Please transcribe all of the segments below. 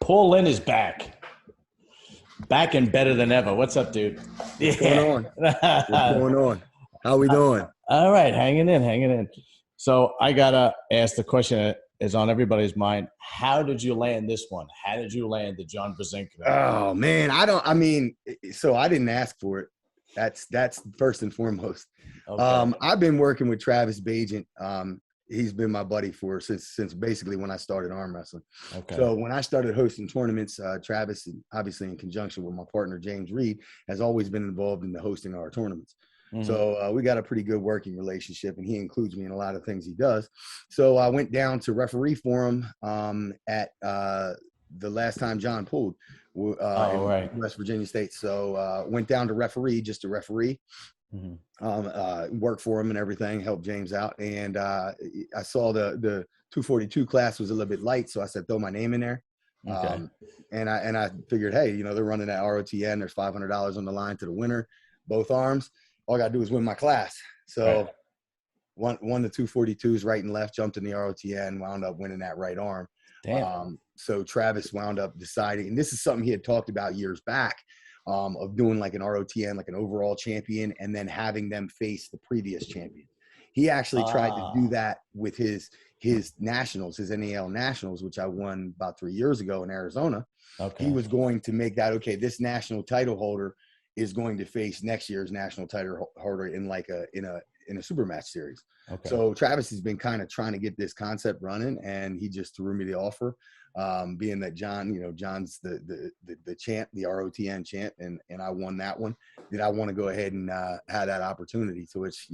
Paul Linn is back. Back and better than ever. What's up, dude? What's going on? What's going on? How we doing? All right, hanging in. So I gotta ask the question that is on everybody's mind. How did you land this one? How did you land the John Brzenk? Oh man, so I didn't ask for it. That's first and foremost. Okay. I've been working with Travis Bajent. He's been my buddy since basically when I started arm wrestling. Okay. So when I started hosting tournaments, Travis, obviously in conjunction with my partner James Reed, has always been involved in the hosting of our tournaments. Mm-hmm. So we got a pretty good working relationship, and he includes me in a lot of things he does. So I went down to referee for him at the last time John pulled in West Virginia State. So went down to referee just to referee. Mm-hmm. Work for him and everything, help James out. And I saw the 242 class was a little bit light, so I said throw my name in there. Okay. And I figured, hey, they're running that ROTN. There's $500 on the line to the winner, both arms. All I gotta do is win my class. So won the 242s right and left, jumped in the ROTN, wound up winning that right arm. Damn. So Travis wound up deciding, and this is something he had talked about years back, of doing like an ROTN, like an overall champion, and then having them face the previous champion. He actually tried to do that with his nationals, his NAL nationals, which I won about 3 years ago in Arizona. Okay. He was going to make that, okay, this national title holder is going to face next year's national title holder in like in a super match series. Okay. So Travis has been kind of trying to get this concept running, and he just threw me the offer. Being that John's the champ, the ROTN champ, and I won that one. Did I want to go ahead and have that opportunity? To which,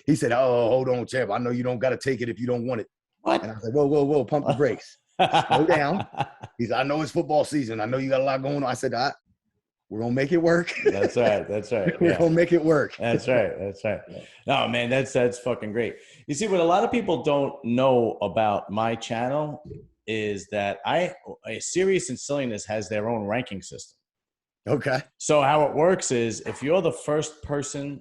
he said, "Oh, hold on, champ. I know you don't got to take it if you don't want it." What? And I was like, whoa, pump the brakes. Slow down. He said, I know it's football season. I know you got a lot going on. I said, we're going to make it work. That's right. We're going to make it work. That's right. No, man, that's fucking great. You see, what a lot of people don't know about my channel is that Serious and Silliness has their own ranking system. Okay. So how it works is if you're the first person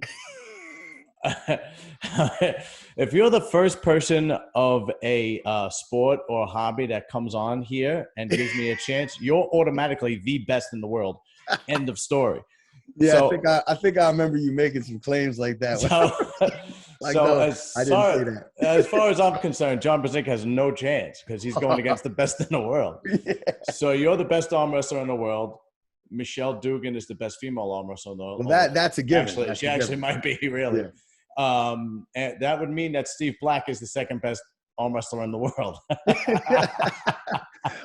if you're the first person of a sport or hobby that comes on here and gives me a chance, you're automatically the best in the world. End of story. Yeah, so, I think I remember you making some claims like that. As far as I'm concerned, John Brzenk has no chance because he's going against the best in the world. Yeah. So you're the best arm wrestler in the world. Michelle Dugan is the best female arm wrestler in the world. Well, that's a given. She actually might be, really. Yeah. And that would mean that Steve Black is the second best arm wrestler in the world.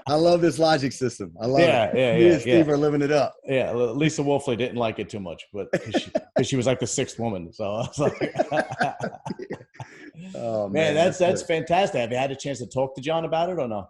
I love this logic system. I love it. Me and Steve are living it up. Yeah, Lisa Wolfley didn't like it too much, but because she was like the sixth woman. So I was like, oh man, that's fantastic. Have you had a chance to talk to John about it or no?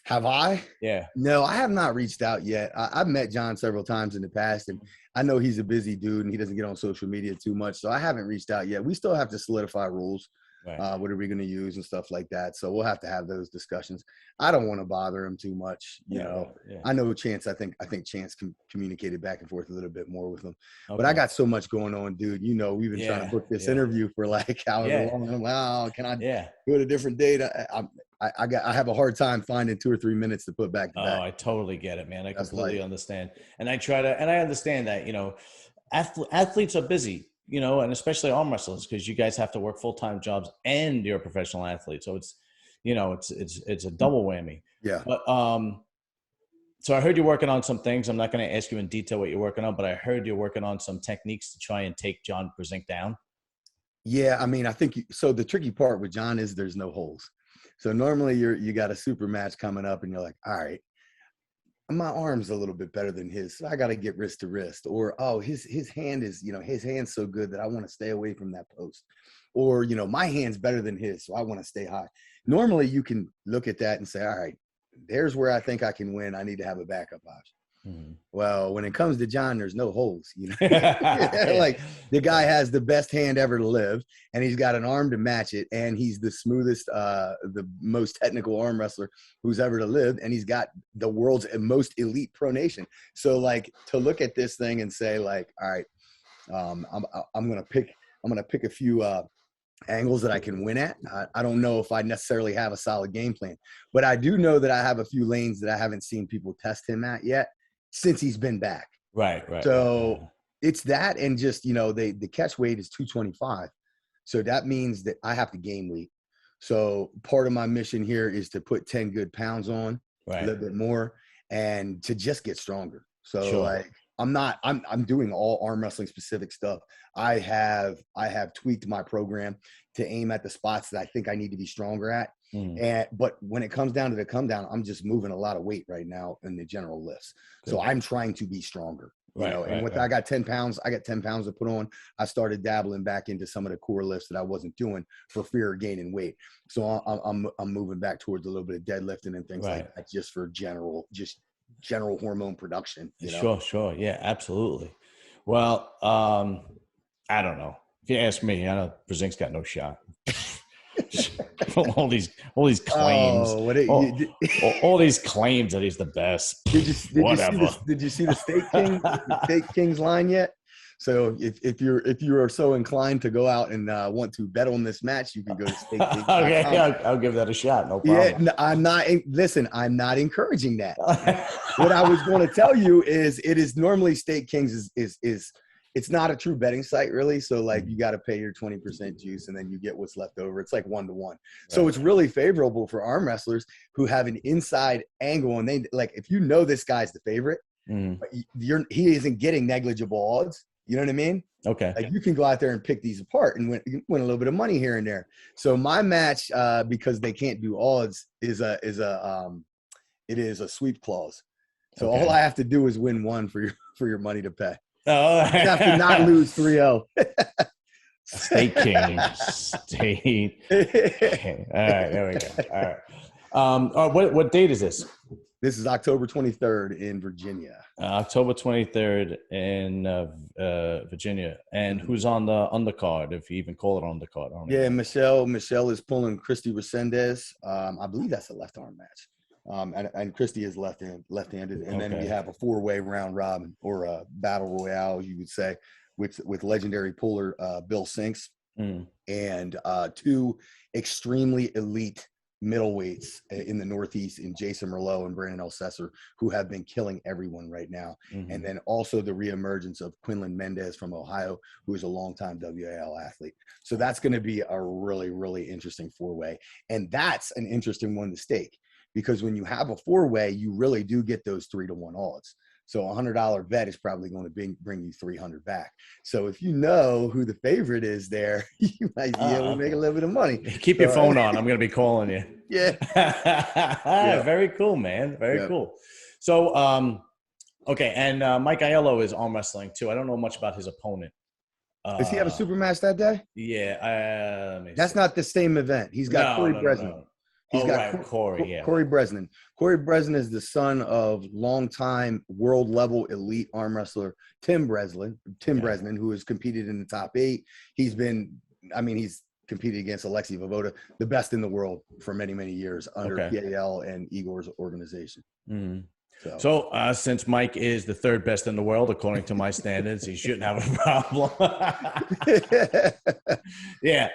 Have I? Yeah. No, I have not reached out yet. I've met John several times in the past, and I know he's a busy dude and he doesn't get on social media too much. So I haven't reached out yet. We still have to solidify rules. Right. What are we going to use and stuff like that? So we'll have to have those discussions. I don't want to bother him too much. Yeah. I know Chance. I think Chance communicated back and forth a little bit more with him. Okay. But I got so much going on, dude. We've been trying to book this interview for like however long. I'm like, can I do it a different date? I have a hard time finding 2 or 3 minutes to put back to back. Oh, I totally get it, man. I completely understand. And I understand that, athletes are busy. And especially arm wrestlers, because you guys have to work full-time jobs and you're a professional athlete. So it's, it's a double whammy. Yeah. But, so I heard you're working on some things. I'm not going to ask you in detail what you're working on, but I heard you're working on some techniques to try and take John Brzenk down. Yeah. I mean, I think so. The tricky part with John is there's no holes. So normally you got a super match coming up and you're like, all right, my arm's a little bit better than his, so I got to get wrist to wrist. Or, his hand is, his hand's so good that I want to stay away from that post. Or, my hand's better than his, so I want to stay high. Normally, you can look at that and say, all right, there's where I think I can win. I need to have a backup option. Mm-hmm. Well, when it comes to John, there's no holes. Like the guy has the best hand ever to live, and he's got an arm to match it, and he's the smoothest, the most technical arm wrestler who's ever to live, and he's got the world's most elite pronation. So, like, to look at this thing and say, like, all right, I'm gonna pick a few angles that I can win at. I don't know if I necessarily have a solid game plan, but I do know that I have a few lanes that I haven't seen people test him at yet since he's been back. Right. So it's that, and just, the catch weight is 225. So that means that I have to gain weight. So part of my mission here is to put 10 good pounds on, a little bit more, and to just get stronger. So like, I'm doing all arm wrestling specific stuff. I have tweaked my program to aim at the spots that I think I need to be stronger at. But when it comes down to the come down, I'm just moving a lot of weight right now in the general lifts. Good. So I'm trying to be stronger. I got 10 pounds. I got 10 pounds to put on. I started dabbling back into some of the core lifts that I wasn't doing for fear of gaining weight. So I'm moving back towards a little bit of deadlifting and things like that, just for general hormone production. Sure. Yeah, absolutely. Well, I don't know. If you ask me, I know Brzenk's got no shot. all these claims. All these claims that he's the best. Did you see the Steak Kings line yet? So if you are so inclined to go out and want to bet on this match, you can go to Steak Kings. Okay, I'll give that a shot. No problem. Yeah, I'm not encouraging that. What I was going to tell you is, it is normally Steak Kings is it's not a true betting site, really. So like, you got to pay your 20% juice and then you get what's left over. It's like 1-to-1. So it's really favorable for arm wrestlers who have an inside angle. And they like, if this guy's the favorite, but he isn't getting negligible odds. You know what I mean? Okay. Like, you can go out there and pick these apart and win a little bit of money here and there. So my match, because they can't do odds, it is a sweep clause. So all I have to do is win one for your money to pay. Oh, I have to not lose 3-0. Steak King. State. Okay. All right, there we go. All right. What date is this? This is October 23rd in Virginia. October 23rd in Virginia. And who's on the undercard, if you even call it undercard? Yeah, Michelle is pulling Christy Resendez. I believe that's a left arm match. And Christy is left-handed, and then we have a 4-way round robin, or a battle royale, you would say, with legendary puller Bill Sinks and 2 extremely elite middleweights in the Northeast, in Jason Merlot and Brandon Elsesser, who have been killing everyone right now. And then also the reemergence of Quinlan Mendez from Ohio, who is a longtime WAL athlete. So that's going to be a really, really interesting 4-way, and that's an interesting one to stake. Because when you have a 4-way, you really do get those 3-to-1 odds. So a $100 bet is probably going to bring you 300 back. So if you know who the favorite is there, you might be able to make a little bit of money. Keep your phone on. I'm going to be calling you. Yeah. Very cool, man. Very cool. So, okay. And Mike Aiello is arm wrestling too. I don't know much about his opponent. Does he have a super match that day? Yeah. That's not the same event. He's got Corey Bresnan. No. He's got Corey, Corey Bresnan. Corey Bresnan is the son of longtime world level elite arm wrestler Tim Bresnan, who has competed in the top 8. He's competed against Alexei Vovoda, the best in the world for many, many years under PAL and Igor's organization. So since Mike is the 3rd best in the world, according to my standards, he shouldn't have a problem. Yeah.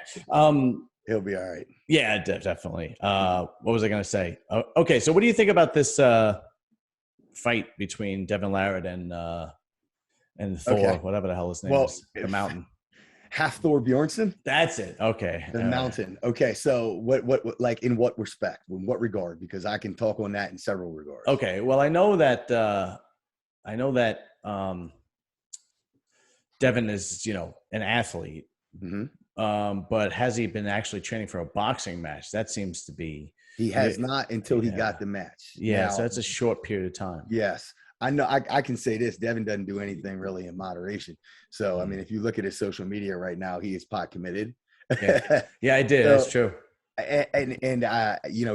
He'll be all right. Yeah, definitely. What was I going to say? Okay, so what do you think about this fight between Devin Larratt and Thor, whatever the hell his name is, the Mountain? Half Thor Bjornsson? That's it. Okay. The Mountain. Right. Okay, so what like, in what respect? In what regard? Because I can talk on that in several regards. Okay. Well, I know that Devin is, an athlete. But has he been actually training for a boxing match? That seems to be. He has not until he got the match. Yeah, so that's a short period of time. Yes. I know. I can say this. Devin doesn't do anything really in moderation. So, I mean, if you look at his social media right now, he is pot committed. Yeah, I did. So, that's true. And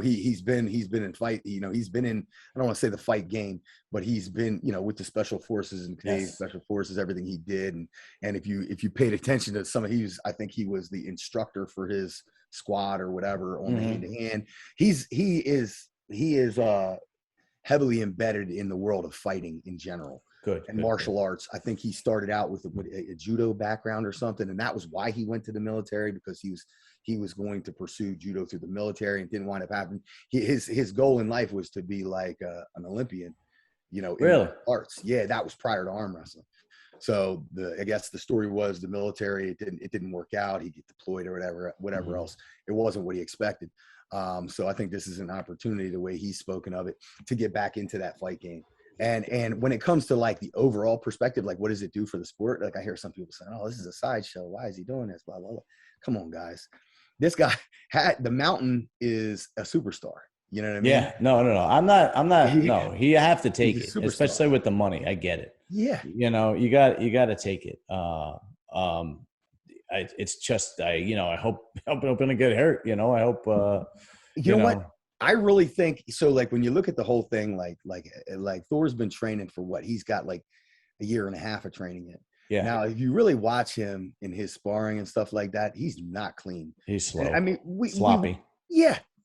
he's been in fight. He's been in, I don't want to say the fight game, but he's been, with the special forces and Canadian special forces, everything he did. And if you paid attention to some of, I think he was the instructor for his squad or whatever on the hand-to-hand. He is heavily embedded in the world of fighting in general. Good. and martial arts. I think he started out with a judo background or something, and that was why he went to the military, because he was going to pursue judo through the military, and didn't wind up happening. His goal in life was to be like an Olympian, you know, in Really? arts. Yeah, that was prior to arm wrestling. So I guess the story was the military, it didn't work out. He get deployed or whatever else. It wasn't what he expected. So I think this is an opportunity, the way he's spoken of it, to get back into that fight game. And when it comes to like the overall perspective, like what does it do for the sport? Like I hear some people saying, "Oh, this is a sideshow. Why is he doing this?" Blah blah blah. Come on, guys. This guy the Mountain is a superstar. You know what I mean? Yeah. No. I'm not. No, you have to take it, especially with the money. I get it. Yeah. You know, you got to take it. It's just, I hope I'm going to get hurt. You know, I hope, you know what? I really think so. Like when you look at the whole thing, like Thor's been training for what? He's got like a year and a half of training in. Yeah. Now, if you really watch him in his sparring and stuff like that, he's not clean. He's slow. I mean, sloppy.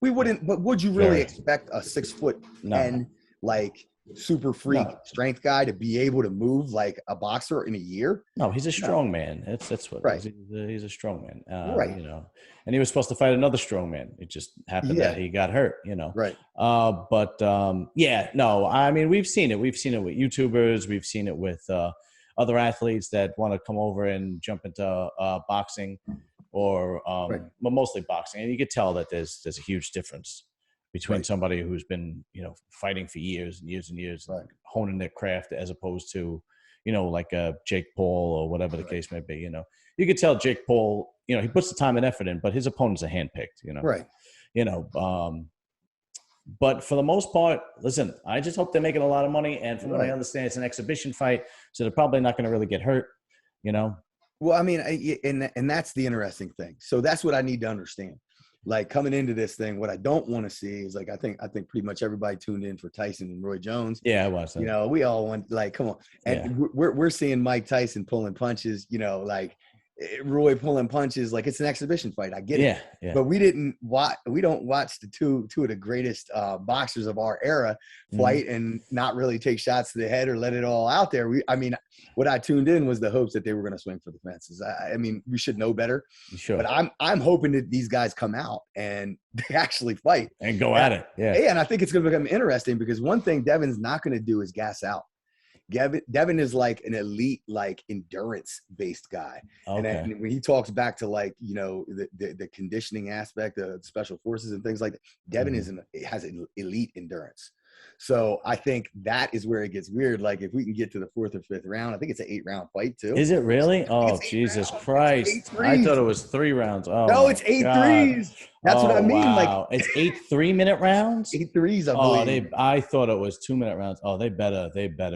We wouldn't. But would you really expect a 6'10" like super freak strength guy to be able to move like a boxer in a year? No, he's a strong man. That's what. Right. He's a strong man. Right. You know, and he was supposed to fight another strong man. It just happened that he got hurt. You know. Right. Yeah. No. I mean, we've seen it. We've seen it with YouTubers. We've seen it with other athletes that want to come over and jump into boxing, or but mostly boxing. And you could tell that there's a huge difference between somebody who's been, fighting for years and years and years, honing their craft, as opposed to, like Jake Paul or whatever the case may be. You could tell Jake Paul, he puts the time and effort in, but his opponents are handpicked. Right. But for the most part, listen, I just hope they're making a lot of money. And from what I understand, it's an exhibition fight, so they're probably not going to really get hurt. Well, I mean, and that's the interesting thing. So that's what I need to understand. Like coming into this thing, what I don't want to see is like I think pretty much everybody tuned in for Tyson and Roy Jones. Yeah, I watched that. We all want, like, come on, and we're seeing Mike Tyson pulling punches. Like Roy pulling punches, like it's an exhibition fight. I get it. Yeah. But we don't watch the two of the greatest boxers of our era fight and not really take shots to the head or let it all out there. What I tuned in was the hopes that they were going to swing for the fences. I mean, we should know better. Sure. But I'm hoping that these guys come out and they actually fight and go at it. Yeah. And I think it's going to become interesting, because one thing Devin's not going to do is gas out. Devin is like an elite, like endurance based guy. Okay. And when he talks back to like, the conditioning aspect of special forces and things like that, Devin has an elite endurance. So I think that is where it gets weird. Like if we can get to the 4th or 5th round, I think it's an 8-round fight too. Is it really? Oh, Jesus Christ. I thought it was 3 rounds. Oh, no, it's 8 threes. That's what I mean. Wow. Like it's 8 3-minute rounds? 8 threes, I believe. I thought it was 2-minute rounds. Oh, they better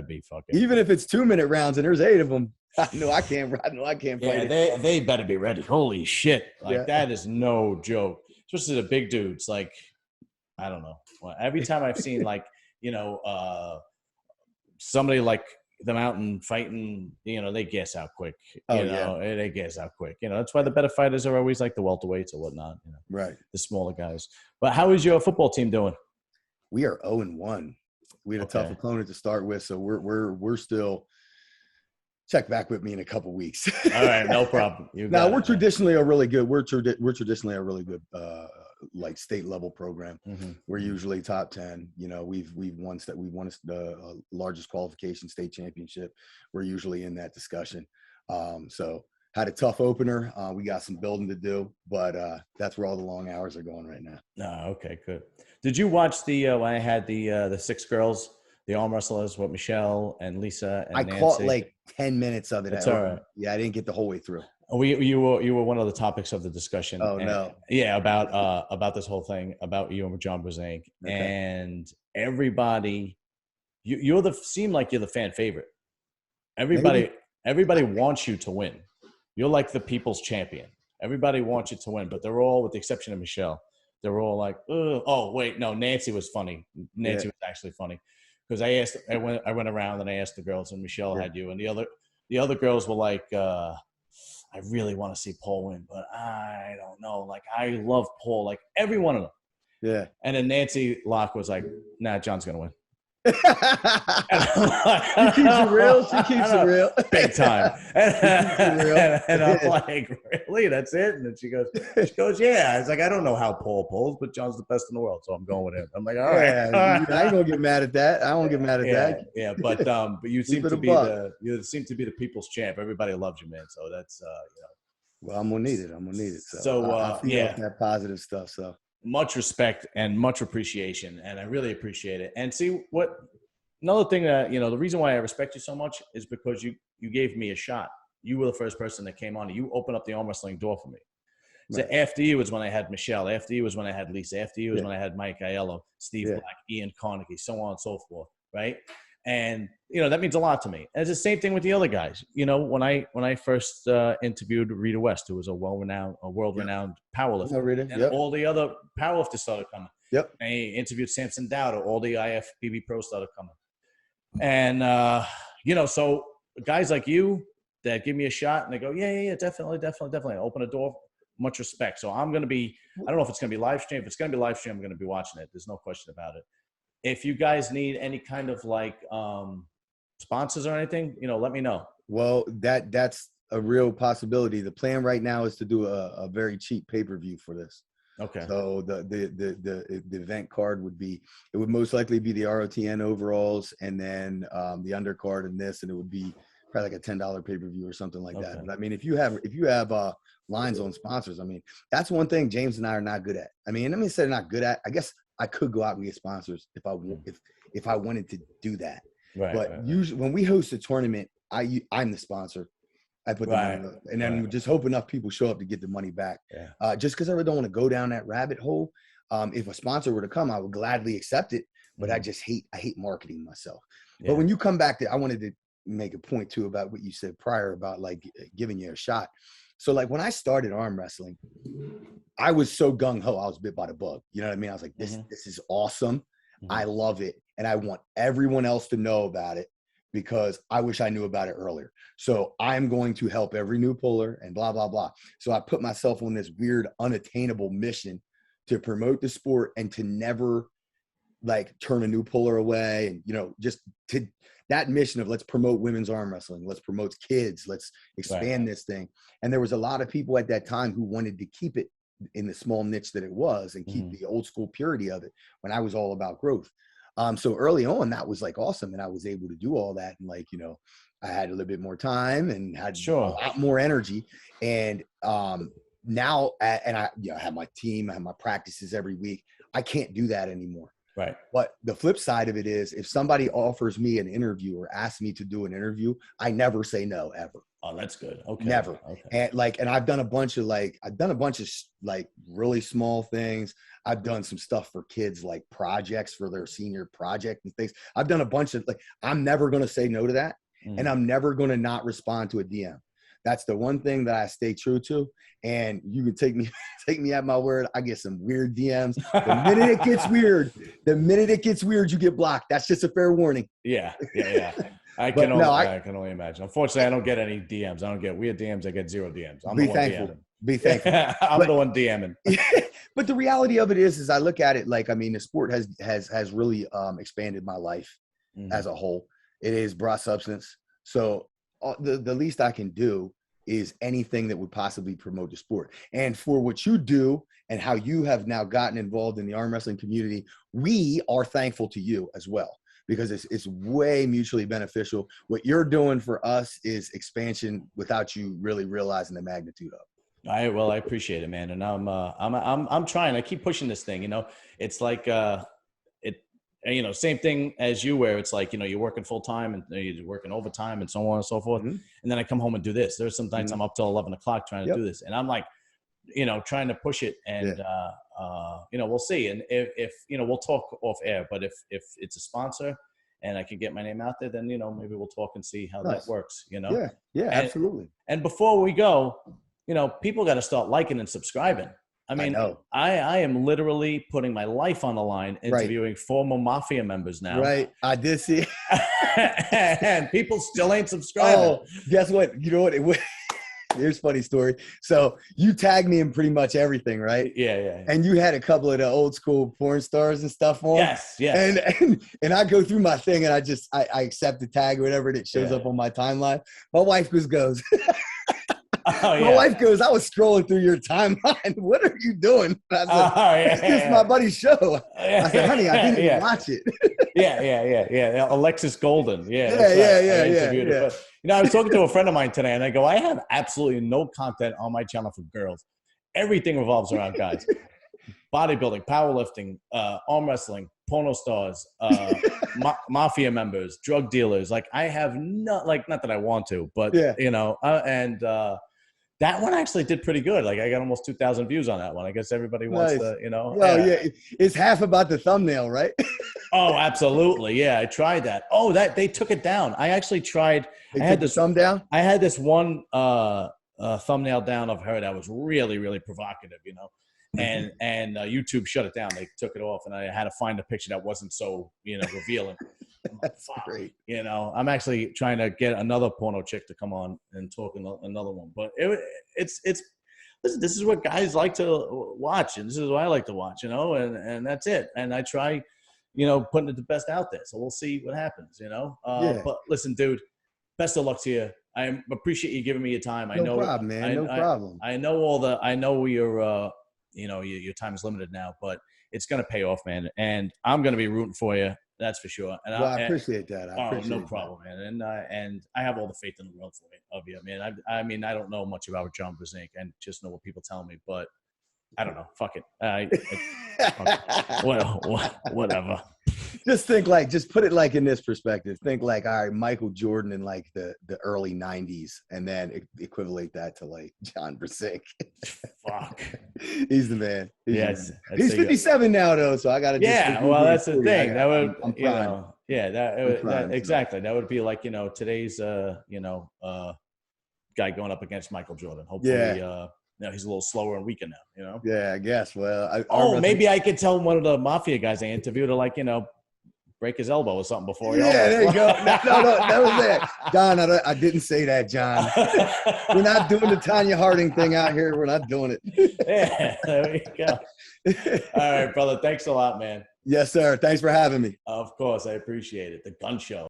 be fucking. Even if it's 2-minute rounds and there's 8 of them, I know I can't fight it. They better be ready. Holy shit. Like that is no joke. Especially the big dudes. Like, I don't know. Every time I've seen like, somebody like the Mountain fighting, they gas out quick. They gas out quick. That's why the better fighters are always like the welterweights or whatnot. Right. The smaller guys. But how is your football team doing? We are 0-1. We had a tough opponent to start with, so we're still. Check back with me in a couple weeks. All right, no problem. We're traditionally a really good. We're traditionally a really good like state level program. Mm-hmm. We're usually top 10. We've won the largest qualification state championship. We're usually in that discussion. So had a tough opener. We got some building to do, but that's where all the long hours are going right now. Okay, good. Did you watch when I had the 6 girls, the arm wrestlers with Michelle and Lisa and Nancy? I caught like 10 minutes of it. That's all right. Yeah, I didn't get the whole way through. You were one of the topics of the discussion. Oh, no. Yeah, about this whole thing, about you and John Brzenk. Okay. And everybody, seem like you're the fan favorite. Everybody wants you to win. You're like the people's champion. Everybody wants you to win, but they're all, with the exception of Michelle, they're all like, ugh. Oh, wait, no, Nancy was funny. Nancy was actually funny. Because I went around and I asked the girls, and Michelle had you, and the other girls were like, I really want to see Paul win, but I don't know. Like, I love Paul, like every one of them. Yeah. And then Nancy Locke was like, nah, John's gonna win. She keeps it real. She keeps it real. Big time. And I'm real. like, really? That's it? And then she goes, yeah. I was like, I don't know how Paul pulls, but John's the best in the world, so I'm going with him. I'm like, all right. Yeah, I ain't gonna get mad at that. I won't get mad at that. Yeah, but you seem to be the people's champ. Everybody loves you, man. So that's Well, I'm gonna need it. So I feel that positive stuff. So much respect and much appreciation, and I really appreciate it. And see what another thing that the reason why I respect you so much is because you gave me a shot. You were the first person that came on. You opened up the arm wrestling door for me. So after you was when I had Michelle. After you was when I had Lisa. After you was when I had Mike Aiello, Steve Black, Ian Carnegie, so on and so forth, right? And that means a lot to me. And it's the same thing with the other guys. When I first interviewed Rita West, who was a world-renowned powerlifter, and all the other powerlifters started coming. Yep. I interviewed Samson Dowder, all the IFBB pros started coming. And so guys like you that give me a shot and they go, yeah, definitely. I open a door. Much respect. So I'm going to be, I don't know if it's going to be live stream. If it's going to be live stream, I'm going to be watching it. There's no question about it. If you guys need any kind of like sponsors or anything, let me know. Well, that's a real possibility. The plan right now is to do a very cheap pay-per-view for this. Okay. So the event card would most likely be the ROTN overalls and then the undercard and this, and it would be probably like a $10 pay-per-view or something like that. But I mean, if you have lines on sponsors, I mean, that's one thing James and I are not good at. I mean, let me say not good at. I guess I could go out and get sponsors if I wanted to do that. Right. But usually when we host a tournament, I'm the sponsor. I put the money up, and then just hope enough people show up to get the money back. Yeah. Just because I really don't want to go down that rabbit hole. If a sponsor were to come, I would gladly accept it. But I hate marketing myself. Yeah. But when you come back I wanted to make a point too about what you said prior about like giving you a shot. So like when I started arm wrestling, I was so gung-ho, I was bit by the bug. You know what I mean? I was like, this is awesome. I love it. And I want everyone else to know about it because I wish I knew about it earlier. So I'm going to help every new puller and blah, blah, blah. So I put myself on this weird, unattainable mission to promote the sport and to never like turn a new puller away. And, just to that mission of let's promote women's arm wrestling. Let's promote kids. Let's expand this thing. And there was a lot of people at that time who wanted to keep it in the small niche that it was and keep the old school purity of it when I was all about growth. So early on, that was like awesome. And I was able to do all that. And like, I had a little bit more time and had a lot more energy. And now, and I have my team, I have my practices every week. I can't do that anymore. Right. But the flip side of it is if somebody offers me an interview or asks me to do an interview, I never say no ever. Oh, that's good. Okay. Never. Okay. And I've done a bunch of really small things. I've done some stuff for kids, like projects for their senior project and things. I've done a bunch of I'm never going to say no to that. And I'm never going to not respond to a DM. That's the one thing that I stay true to. And you can take me at my word. I get some weird DMs. The minute it gets weird, you get blocked. That's just a fair warning. Yeah. I can only imagine. Unfortunately, I don't get any DMs. I don't get weird DMs. I get 0 DMs. Be thankful. I'm the one DMing. But the reality of it is I look at it like, I mean, the sport has really expanded my life as a whole. It is brought substance. So the least I can do is anything that would possibly promote the sport. And for what you do and how you have now gotten involved in the arm wrestling community, we are thankful to you as well, because it's way mutually beneficial. What you're doing for us is expansion without you really realizing the magnitude of it. I appreciate it, man. And I'm trying. I keep pushing this thing. It's like same thing as you, where it's like you're working full time and you're working overtime and so on and so forth. And then I come home and do this. There's some nights I'm up till 11 o'clock trying to do this, and I'm like, trying to push it. And we'll see. And if we'll talk off air. But if it's a sponsor and I can get my name out there, then maybe we'll talk and see how that works. Absolutely. And before we go, people got to start liking and subscribing. I mean, I am literally putting my life on the line interviewing former mafia members now. Right. I did see it. And people still ain't subscribing. Oh, guess what? You know what? Here's a funny story. So you tagged me in pretty much everything, right? Yeah. And you had a couple of the old school porn stars and stuff on. Yes. And I go through my thing and I accept the tag or whatever, and it shows up on my timeline. My wife goes, my wife goes, I was scrolling through your timeline. What are you doing? And I said, it's my buddy's show. I said, honey, I didn't even watch it. Yeah. Alexis Golden. Yeah. Yeah. But, I was talking to a friend of mine today, and I go, I have absolutely no content on my channel for girls. Everything revolves around guys. Bodybuilding, powerlifting, arm wrestling, porno stars, mafia members, drug dealers. Like I have not that I want to, but that one actually did pretty good. Like I got almost 2,000 views on that one. I guess everybody wants to, Well, it's half about the thumbnail, right? Oh, absolutely. Yeah, I tried that. Oh, they took it down. I actually tried. I had this thumb down. I had this one thumbnail down of her that was really, really provocative, and YouTube shut it down. They took it off, and I had to find a picture that wasn't so, revealing. That's great. I'm actually trying to get another porno chick to come on and talk another one. But it's listen, this is what guys like to watch, and this is what I like to watch, and that's it. And I try, putting the best out there. So we'll see what happens, But listen, dude, best of luck to you. I appreciate you giving me your time. No problem, man. No problem. I know your your time is limited now, but it's going to pay off, man. And I'm going to be rooting for you. That's for sure. And I appreciate that. No problem, man. And I have all the faith in the world of you, man. I mean, I don't know much about John Brzenk. I just know what people tell me, but I don't know. Fuck it. Whatever. Just put it in this perspective. Think all right, Michael Jordan in the early 90s, and then equivalent that to John Brzenk. Fuck. He's the man. Yes. He's 57 now though, so I got to. Yeah, well, that's the thing. That would, exactly. That would be today's, guy going up against Michael Jordan. Hopefully, he's a little slower and weaker now. Yeah, I guess. Well, maybe I could tell one of the mafia guys I interviewed to break his elbow or something before. There you go. No, that was it. John, I didn't say that, John. We're not doing the Tanya Harding thing out here. We're not doing it. Yeah, there we go. All right, brother. Thanks a lot, man. Yes, sir. Thanks for having me. Of course. I appreciate it. The Gun Show.